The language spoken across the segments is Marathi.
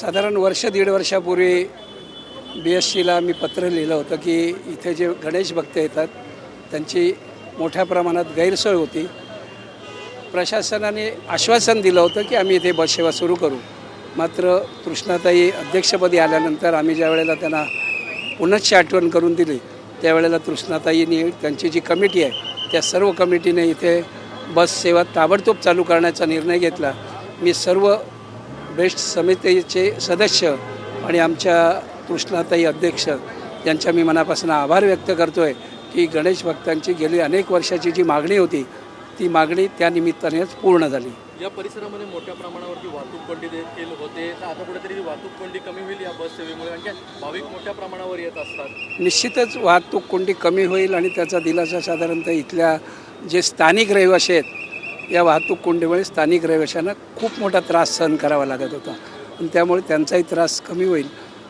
साधारण वर्ष दीड वर्षापूर्वी BSCला मी पत्र लिहिलं होतं की इथे जे गणेश भक्त येतात त्यांची मोठ्या प्रमाणात गैरसोय होती. प्रशासनाने आश्वासन दिलं होतं की आम्ही इथे बससेवा सुरू करू. मात्र तृष्णाताई अध्यक्षपदी आल्यानंतर आम्ही ज्या वेळेला त्यांना पुनश्च आठवण करून दिली त्यावेळेला तृष्णाताईंनी त्यांची जी कमिटी आहे त्या सर्व कमिटीने इथे बससेवा ताबडतोब चालू करण्याचा निर्णय घेतला. मी सर्व बेस्ट समितीचे सदस्य आणि आमच्या तृष्णाताई अध्यक्ष यांच्या मी मनापासून आभार व्यक्त करतो आहे की गणेश भक्तांची गेली अनेक वर्षाची जी मागणी होती ती मागणी त्या निमित्तानेच पूर्ण झाली. या परिसरामध्ये मोठ्या प्रमाणावरती वाहतूक कोंडी देखील होते, तर आता कुठेतरी वाहतूक कोंडी कमी होईल या बस सेवेमुळे, कारण भाविक मोठ्या प्रमाणावर येत असतात. निश्चितच वाहतूक कोंडी कमी होईल आणि त्याचा दिलासा साधारणतः इथल्या जे स्थानिक रहिवासी आहेत या वाहतूक कोंडीमुळे स्थानिक रहिवाशांना खूप मोठा त्रास सहन करावा लागत होता आणि त्यामुळे त्यांचाही त्रास कमी होईल.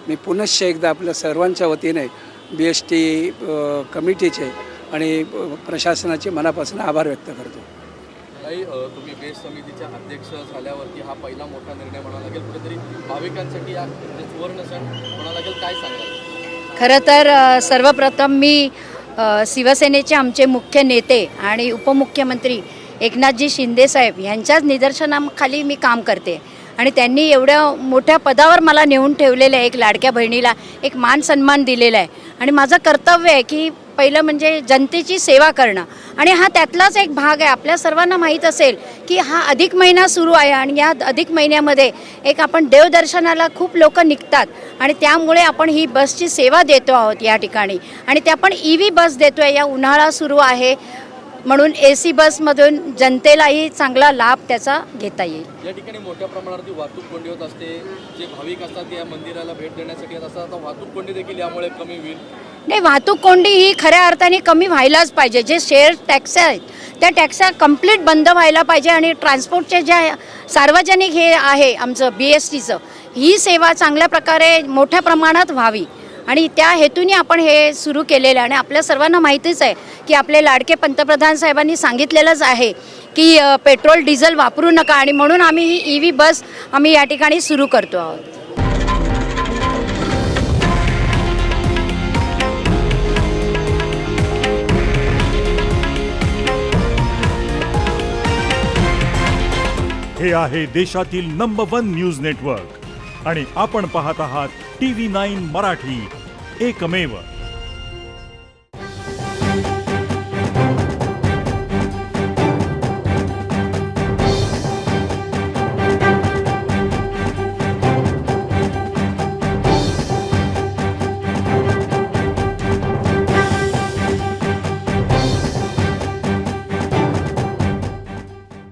मी पुनश्च एकदा आपल्या सर्वांच्या वतीने BST कमिटीचे आणि प्रशासनाचे मनापासून आभार व्यक्त करतो. तुम्ही बेस्ट समितीच्या अध्यक्ष झाल्यावरती हा पहिला मोठा निर्णय म्हणा लागेल, कुठेतरी भाविकांसाठी हा सुवर्ण सण म्हणा लागेल, काय सांगाल? खरं तर सर्वप्रथम मी शिवसेनेचे आमचे मुख्य नेते आणि उपमुख्यमंत्री एकनाथजी शिंदेसाहेब यांच्याच निदर्शनाखाली मी काम करते आणि त्यांनी एवढ्या मोठ्या पदावर मला नेऊन ठेवलेलं आहे. एक लाडक्या बहिणीला एक मान सन्मान दिलेला आहे आणि माझं कर्तव्य आहे की पहिलं म्हणजे जनतेची सेवा करणं आणि हा त्यातलाच एक भाग आहे. आपल्या सर्वांना माहीत असेल की हा अधिक महिना सुरू आहे आणि या अधिक महिन्यामध्ये एक आपण देवदर्शनाला खूप लोक निघतात आणि त्यामुळे आपण ही बसची सेवा देतो आहोत या ठिकाणी आणि ते आपण EV बस देतो आहे. या उन्हाळा सुरू आहे म्हणून AC बसमधून जनतेलाही चांगला लाभ त्याचा घेता येईल. या ठिकाणी मोठ्या प्रमाणावरती वाहतूक कोंडी होत असते, जे भाविक असतात या मंदिराला भेट देण्यासाठी येत असतात, आता वाहतूक कोंडी देखील यामुळे कमी होईल. नाही, वाहतूक कोंडी ही खऱ्या अर्थाने कमी व्हायलाच पाहिजे. जे शेअर टॅक्स आहेत त्या टॅक्स कंप्लीट बंद व्हायला पाहिजे आणि ट्रान्सपोर्टचे जे सार्वजनिक हे आहे आमचं BSTचं ही सेवा चांगल्या प्रकारे मोठ्या प्रमाणात व्हावी आणि त्या हेतूने आपण हे सुरू केलेलं आहे. आणि आपल्या सर्वांना माहितीच आहे की आपले लाडके पंतप्रधान साहेबांनी सांगितलेलंच आहे की पेट्रोल डिझेल वापरू नका आणि म्हणून आम्ही ही EV बस आम्ही या ठिकाणी सुरू करतो आहोत. हे आहे देशातील नंबर 1 न्यूज नेटवर्क आणि आपण पाहत आहात TV9 मराठी, एकमेव.